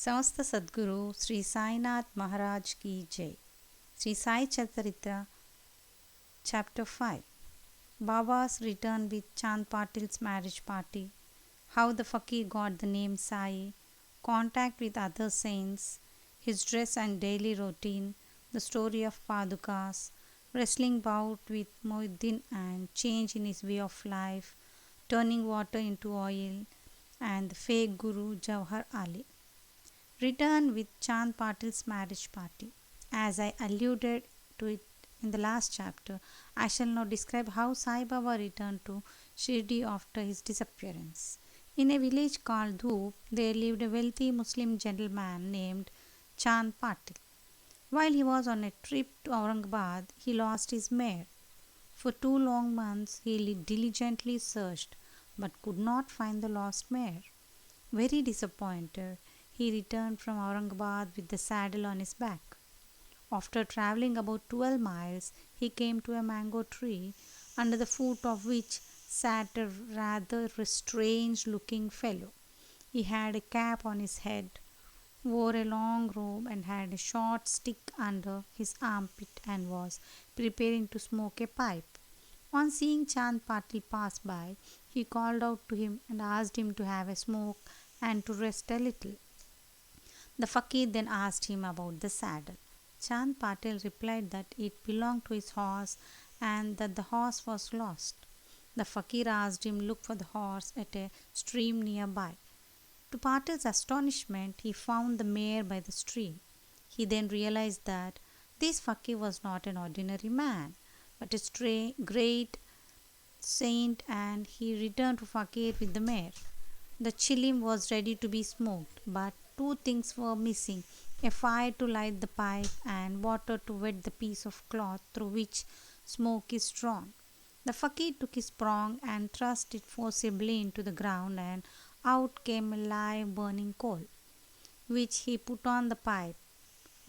समस्त सद्गुरु श्री साईनाथ महाराज की जय. Sri Sai Charitra, chapter 5. Baba's return with Chand Patil's marriage party. How the fakir got the name Sai. Contact with other saints. His dress and daily routine. The story of Padukas. Wrestling bout with Mohiuddin and change in his way of life. Turning water into oil. And the fake Guru Jawhar Ali. Return with Chand Patil's marriage party. As I alluded to it in the last chapter, I shall now describe how Sai Baba returned to Shirdi after his disappearance. In a village called Dhoop, there lived a wealthy Muslim gentleman named Chand Patil. While he was on a trip to Aurangabad, he lost his mare. For 2 long months he diligently searched but could not find the lost mare. Very disappointed, he returned from Aurangabad with the saddle on his back. After travelling about 12 miles, he came to a mango tree, under the foot of which sat a rather strange looking fellow. He had a cap on his head, wore a long robe, and had a short stick under his armpit and was preparing to smoke a pipe. On seeing Chand Patil pass by, he called out to him and asked him to have a smoke and to rest a little. The fakir then asked him about the saddle. Chand Patil replied that it belonged to his horse and that the horse was lost. The fakir asked him to look for the horse at a stream nearby. To Patil's astonishment, he found the mare by the stream. He then realized that this fakir was not an ordinary man, but a great saint, and he returned to fakir with the mare. The chilim was ready to be smoked, but 2 things were missing: a fire to light the pipe and water to wet the piece of cloth through which smoke is drawn. The fakir took his prong and thrust it forcibly into the ground, and out came a live burning coal, which he put on the pipe.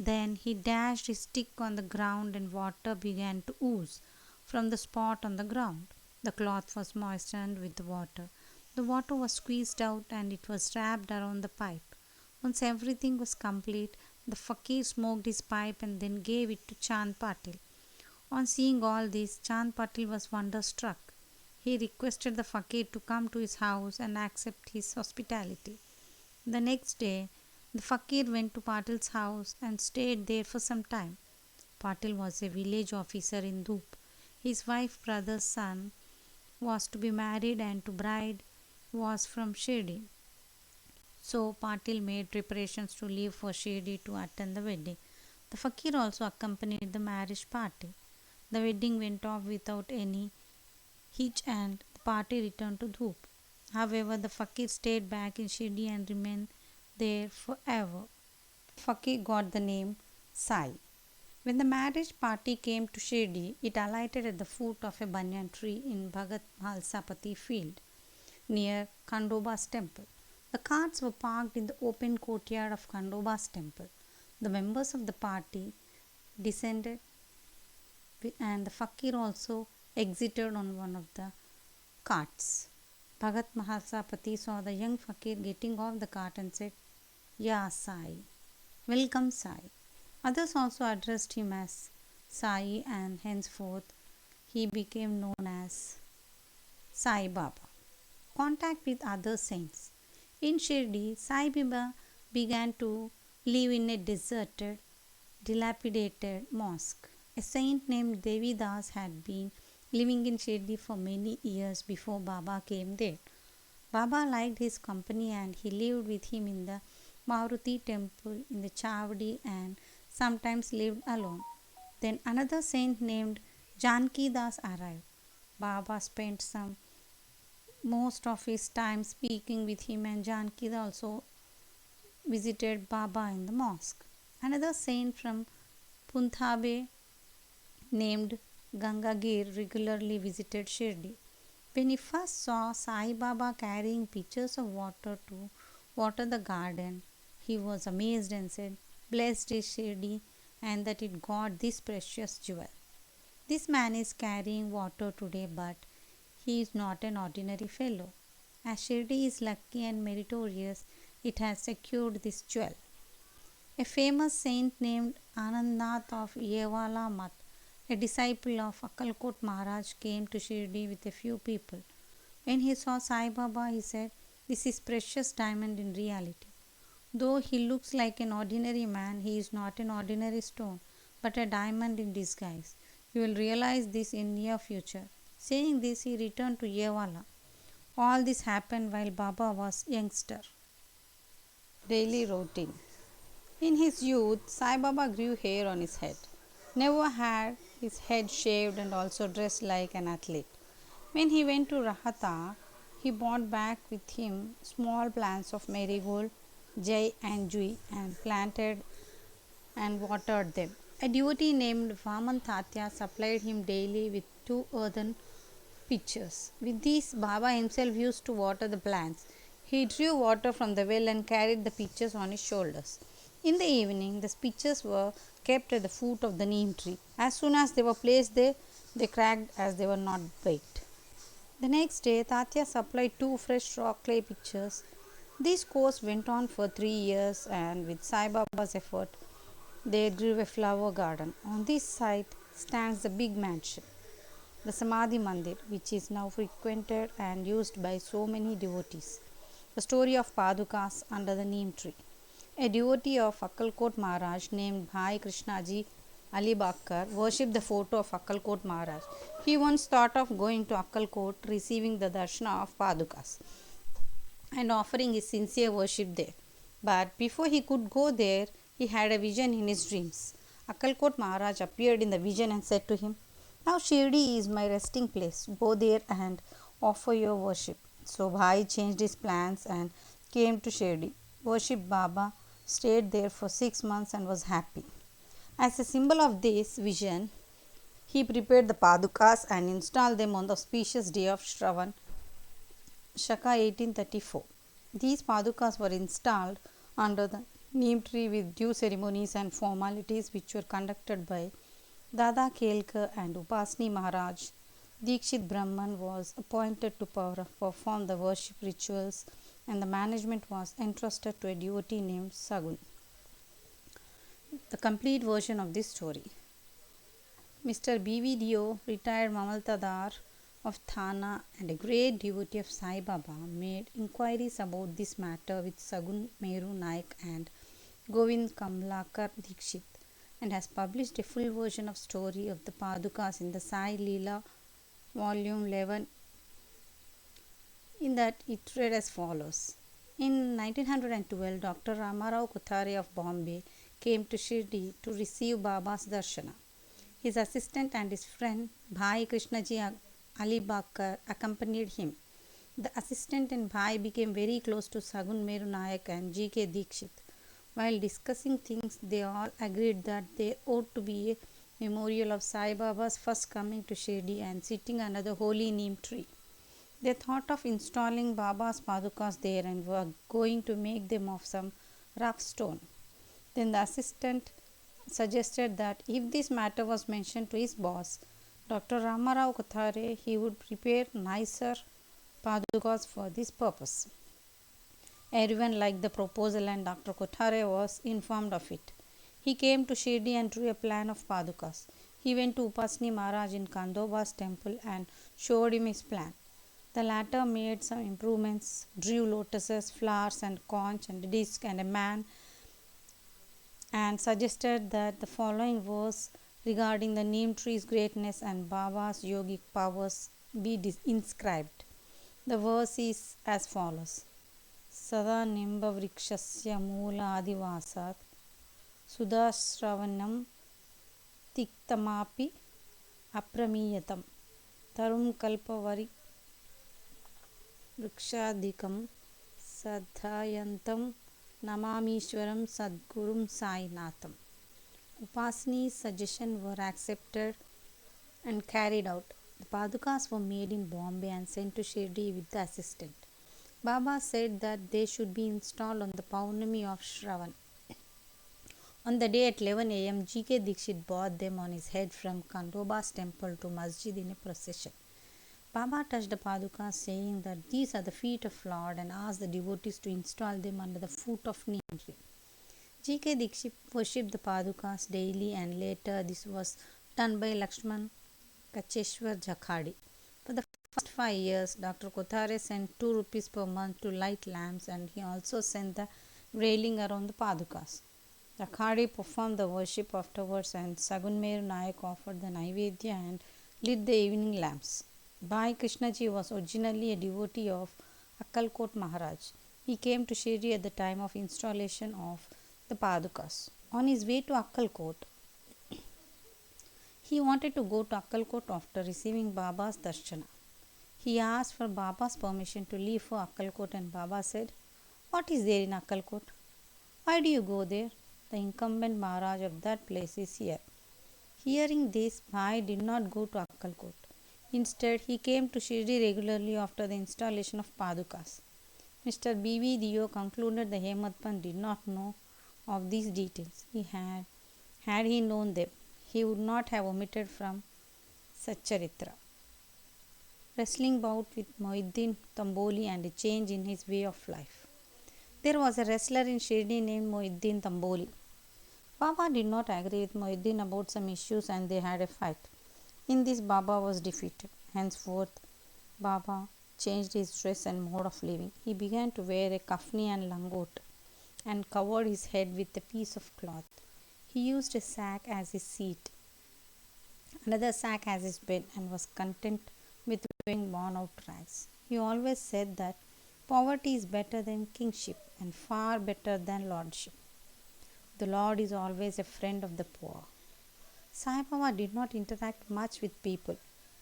Then he dashed his stick on the ground and water began to ooze from the spot on the ground. The cloth was moistened with the water. The water was squeezed out and it was wrapped around the pipe. Once everything was complete, the fakir smoked his pipe and then gave it to Chand Patil. On seeing all this, Chand Patil was wonderstruck. He requested the fakir to come to his house and accept his hospitality. The next day, the fakir went to Patil's house and stayed there for some time. Patil was a village officer in Dhoop. His wife's brother's son was to be married and to bride was from Shirdi. So Patil made preparations to leave for Shirdi to attend the wedding. The fakir also accompanied the marriage party. The wedding went off without any hitch and the party returned to Dhoop. However, the fakir stayed back in Shirdi and remained there forever. The fakir got the name Sai. When the marriage party came to Shirdi, it alighted at the foot of a banyan tree in Bhagat Mahalsapati field near Khandoba's temple. The carts were parked in the open courtyard of Khandoba's temple. The members of the party descended and the fakir also exited on one of the carts. Bhagat Mahalsapati saw the young fakir getting off the cart and said, "Ya Sai, welcome Sai." Others also addressed him as Sai, and henceforth he became known as Sai Baba. Contact with other saints. In Shirdi, Sai Baba began to live in a deserted, dilapidated mosque. A saint named Devi Das had been living in Shirdi for many years before Baba came there. Baba liked his company and he lived with him in the Maruti temple in the Chavdi and sometimes lived alone. Then another saint named Janki Das arrived. Baba spent most of his time speaking with him, and Janki also visited Baba in the mosque. Another saint from Punthabe named Gangagir regularly visited Shirdi. When he first saw Sai Baba carrying pitchers of water to water the garden, he was amazed and said, "Blessed is Shirdi and that it got this precious jewel. This man is carrying water today, but he is not an ordinary fellow. As Shirdi is lucky and meritorious, it has secured this jewel. A famous saint named Anandnath of Yevala Math, a disciple of Akkalkot Maharaj, came to Shirdi with a few people. When he saw Sai Baba, he said, "This is precious diamond in reality. Though he looks like an ordinary man, he is not an ordinary stone, but a diamond in disguise. You will realize this in near future." Saying this, he returned to Yevala. All this happened while Baba was youngster. Daily routine. In his youth, Sai Baba grew hair on his head, never had his head shaved, and also dressed like an athlete. When he went to Rahata, he brought back with him small plants of marigold, jai, and jui, and planted and watered them. A devotee named Vaman Tatya supplied him daily with 2 earthen pitchers. With these, Baba himself used to water the plants. He drew water from the well and carried the pitchers on his shoulders. In the evening, the pitchers were kept at the foot of the neem tree. As soon as they were placed there, they cracked as they were not baked. The next day, Tatya supplied 2 fresh rock clay pitchers. This course went on for 3 years, and with Sai Baba's effort, there grew a flower garden. On this site stands the big mansion, the Samadhi Mandir, which is now frequented and used by so many devotees. The story of Padukas under the neem tree. A devotee of Akkalkot Maharaj named Bhai Krishnaji Ali Bakkar worshipped the photo of Akkalkot Maharaj. He once thought of going to Akkalkot, receiving the darshana of Padukas, and offering his sincere worship there. But before he could go there, he had a vision in his dreams. Akkalkot Maharaj appeared in the vision and said to him, "Now Shirdi is my resting place. Go there and offer your worship." So Bhai changed his plans and came to Shirdi, worshipped Baba, stayed there for 6 months and was happy. As a symbol of this vision, he prepared the Padukas and installed them on the auspicious day of Shravan, Shaka 1834. These Padukas were installed under the neem tree with due ceremonies and formalities, which were conducted by Dada Kelkar and Upasni Maharaj. Dikshit Brahman was appointed to perform the worship rituals, and the management was entrusted to a devotee named Sagun. The complete version of this story. Mr. BVDO, retired Mamaltadar of Thana and a great devotee of Sai Baba, made inquiries about this matter with Sagun Meru Naik and Govind Kamlakar Dikshit, and has published a full version of story of the Padukas in the Sai Leela, volume 11. In that it read as follows. In 1912, Dr. Ramarao Kothare of Bombay came to Shirdi to receive Baba's darshana. His assistant and his friend Bhai Krishnaji Ali Bakkar accompanied him. The assistant and Bhai became very close to Sagun Meru Nayak and G.K. Dikshit. While discussing things, they all agreed that there ought to be a memorial of Sai Baba's first coming to Shirdi and sitting under the holy neem tree. They thought of installing Baba's Padukas there and were going to make them of some rough stone. Then the assistant suggested that if this matter was mentioned to his boss, Dr. Ramarao Kothare, he would prepare nicer Padukas for this purpose. Everyone liked the proposal and Dr. Kothare was informed of it. He came to Shirdi and drew a plan of Padukas. He went to Upasni Maharaj in Kandoba's temple and showed him his plan. The latter made some improvements, drew lotuses, flowers and conch and a disc and a man, and suggested that the following verse regarding the neem tree's greatness and Baba's yogic powers be inscribed. The verse is as follows. Sada nimba vrikshasya moola adivasat sudashravanam tiktamapi apramiyatam tarum kalpavari vrikshadikam sadhayantam namamishwaram sadgurum sainatham. Upasni's suggestions were accepted and carried out. The Padukas were made in Bombay and sent to Shirdi with the assistant. Baba said that they should be installed on the Paurnami of Shravan. On the day at 11 a.m., G.K. Dikshit brought them on his head from Kandoba's temple to Masjid in a procession. Baba touched the padukas, saying that these are the feet of Lord, and asked the devotees to install them under the foot of neem tree. G.K. Dikshit worshipped the padukas daily, and later this was done by Lakshman Kacheshwar Jakhadi. For the first 5 years, Dr. Kothare sent 2 rupees per month to light lamps, and he also sent the railing around the padukas. Jakhadi performed the worship afterwards, and Sagunmer Nayak offered the Naivedya and lit the evening lamps. Bhai Krishnaji was originally a devotee of Akkalkot Maharaj. He came to Shirdi at the time of installation of the Padukas. On his way to Akkalkot, he wanted to go to Akkalkot after receiving Baba's darshana. He asked for Baba's permission to leave for Akkalkot, and Baba said, "What is there in Akkalkot? Why do you go there? The incumbent Maharaj of that place is here." Hearing this, Bhai did not go to Akkalkot. Instead, he came to Shirdi regularly after the installation of Padukas. Mr. B.V. Dio concluded the Hemadpant did not know of these details. Had he known them, he would not have omitted from satcharitra. Wrestling bout with Mohiuddin Tamboli and a change in his way of life. There was a wrestler in Shirdi named Mohiuddin Tamboli. Baba did not agree with Mohiuddin about some issues, and they had a fight. In this, Baba was defeated. Henceforth, Baba changed his dress and mode of living. He began to wear a kafni and langot and covered his head with a piece of cloth. He used a sack as his seat, another sack as his bed, and was content with wearing worn out rags. He always said that poverty is better than kingship and far better than lordship. The Lord is always a friend of the poor. Sai Baba did not interact much with people.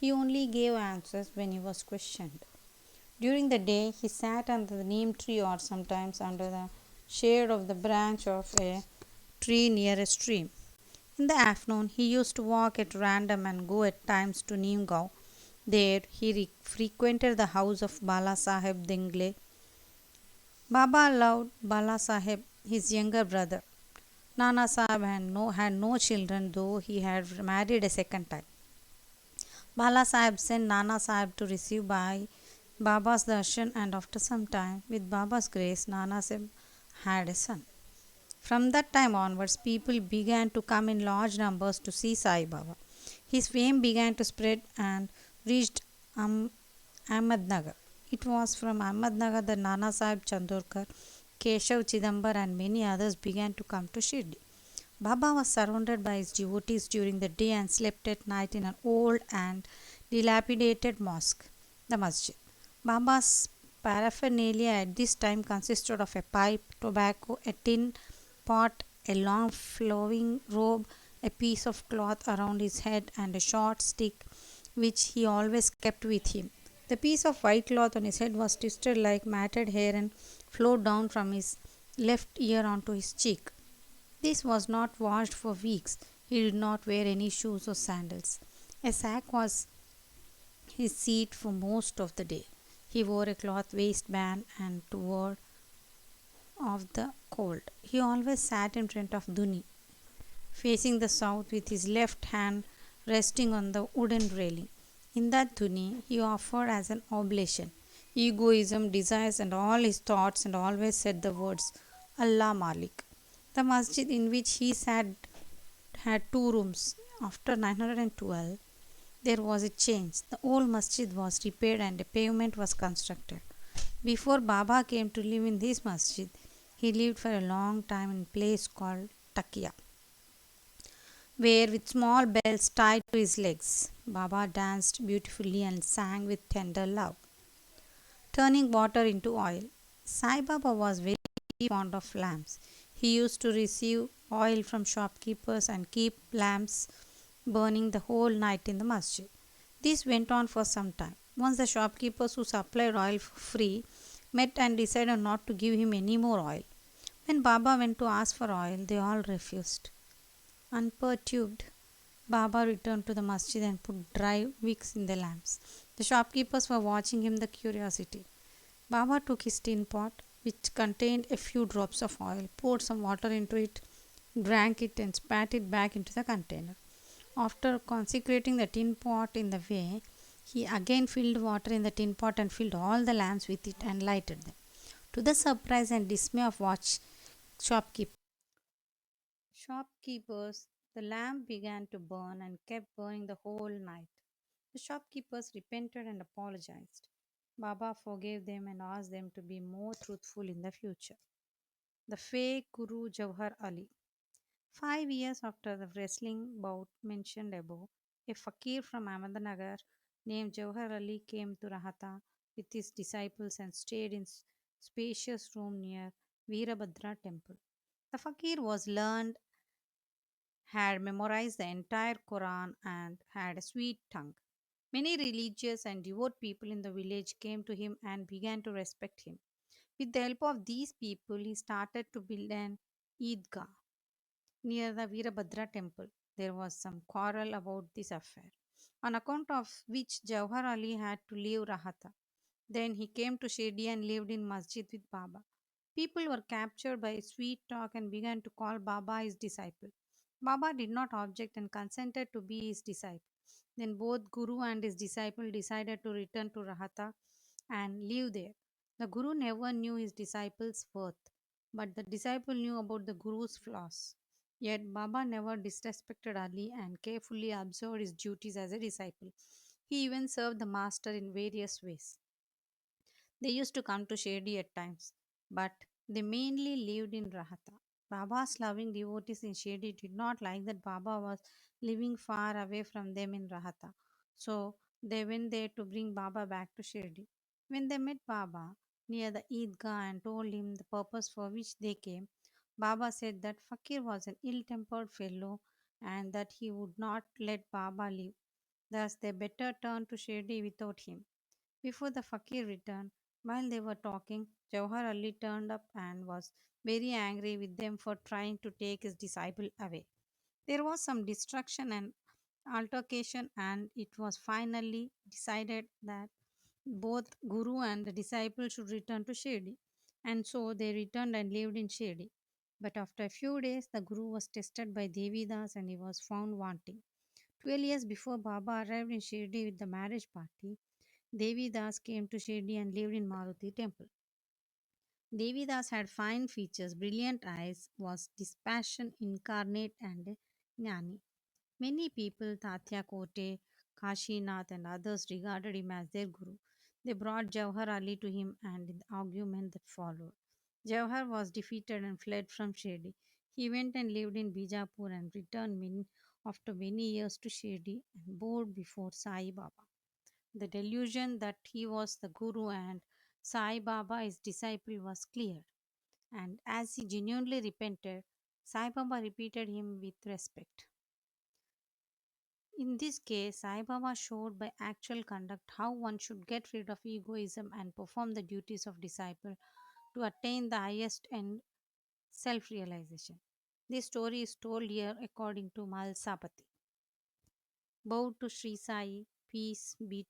He only gave answers when he was questioned. During the day, he sat under the neem tree or sometimes under the shade of the branch of a tree near a stream. In the afternoon, he used to walk at random and go at times to Neemgaon. There, he frequented the house of Bala Saheb Dingle. Baba loved Bala Saheb, his younger brother. Nana Sahib had no children, though he had married a second time. Bala Sahib sent Nana Sahib to receive Baba's darshan, and after some time, with Baba's grace, Nana Sahib had a son. From that time onwards, people began to come in large numbers to see Sai Baba. His fame began to spread and reached Ahmednagar. It was from Ahmednagar that Nana Sahib Chandorkar, Keshav Chidambar, and many others began to come to Shirdi. Baba was surrounded by his devotees during the day and slept at night in an old and dilapidated mosque, the masjid. Baba's paraphernalia at this time consisted of a pipe, tobacco, a tin pot, a long flowing robe, a piece of cloth around his head, and a short stick which he always kept with him. The piece of white cloth on his head was twisted like matted hair and flowed down from his left ear onto his cheek. This was not washed for weeks. He did not wear any shoes or sandals. A sack was his seat for most of the day. He wore a cloth waistband and to ward off the cold. He always sat in front of Duni, facing the south, with his left hand resting on the wooden railing. In that Duni, he offered as an oblation egoism, desires, and all his thoughts, and always said the words Allah Malik. The masjid in which he sat had 2 rooms. After 912, there was a change. The old masjid was repaired and a pavement was constructed. Before Baba came to live in this masjid, he lived for a long time in a place called Takia, where with small bells tied to his legs, Baba danced beautifully and sang with tender love. Turning water into oil. Sai Baba was very fond of lamps. He used to receive oil from shopkeepers and keep lamps burning the whole night in the masjid. This went on for some time. Once the shopkeepers who supplied oil for free met and decided not to give him any more oil. When Baba went to ask for oil, they all refused. Unperturbed, Baba returned to the masjid and put dry wicks in the lamps. The shopkeepers were watching him with curiosity. Baba took his tin pot, which contained a few drops of oil, poured some water into it, drank it, and spat it back into the container. After consecrating the tin pot in the way He again filled water in the tin pot and filled all the lamps with it and lighted them. To the surprise and dismay of watch shopkeep- shopkeepers, the lamp began to burn and kept burning the whole night. The shopkeepers repented and apologized. Baba forgave them and asked them to be more truthful in the future. The fake Guru Jawhar Ali. 5 years after the wrestling bout mentioned above, a fakir from Ahmednagar named Jawhar Ali came to Rahata with his disciples and stayed in spacious room near Veerabhadra temple. The fakir was learned, had memorized the entire Quran, and had a sweet tongue. Many religious and devout people in the village came to him and began to respect him. With the help of these people, he started to build an Eidgah near the Veerabhadra temple. There was some quarrel about this affair, on account of which Jawhar Ali had to leave Rahata. Then he came to Shirdi and lived in masjid with Baba. People were captured by his sweet talk and began to call Baba his disciple. Baba did not object and consented to be his disciple. Then both Guru and his disciple decided to return to Rahata and live there. The Guru never knew his disciple's worth, but the disciple knew about the Guru's flaws. Yet Baba never disrespected Ali and carefully observed his duties as a disciple. He even served the master in various ways. They used to come to Shirdi at times, but they mainly lived in Rahata. Baba's loving devotees in Shirdi did not like that Baba was living far away from them in Rahata. So they went there to bring Baba back to Shirdi. When they met Baba near the Eidgah and told him the purpose for which they came, Baba said that Fakir was an ill tempered fellow and that he would not let Baba live. Thus, they better turn to Shirdi without him. Before the fakir returned, while they were talking, Jawhar Ali turned up and was very angry with them for trying to take his disciple away. There was some destruction and altercation, and it was finally decided that both Guru and the disciple should return to Shirdi. And so they returned and lived in Shirdi. But after a few days, the Guru was tested by Devidas and he was found wanting. 12 years before Baba arrived in Shirdi with the marriage party, Devi Das came to Shirdi and lived in Maruti temple. Devi Das had fine features, brilliant eyes, was dispassion incarnate and a jnani. Many people, Tatya Kote, Kashinath and others regarded him as their guru. They brought Jawhar Ali to him and in the argument that followed. Jawhar was defeated and fled from Shirdi. He went and lived in Bijapur and returned after many years to Shirdi and bowed before Sai Baba. The delusion that he was the Guru and Sai Baba, his disciple, was clear. And as he genuinely repented, Sai Baba repeated him with respect. In this case, Sai Baba showed by actual conduct how one should get rid of egoism and perform the duties of disciple to attain the highest end, self realization. This story is told here according to Malsapati. Bow to Sri Sai, peace be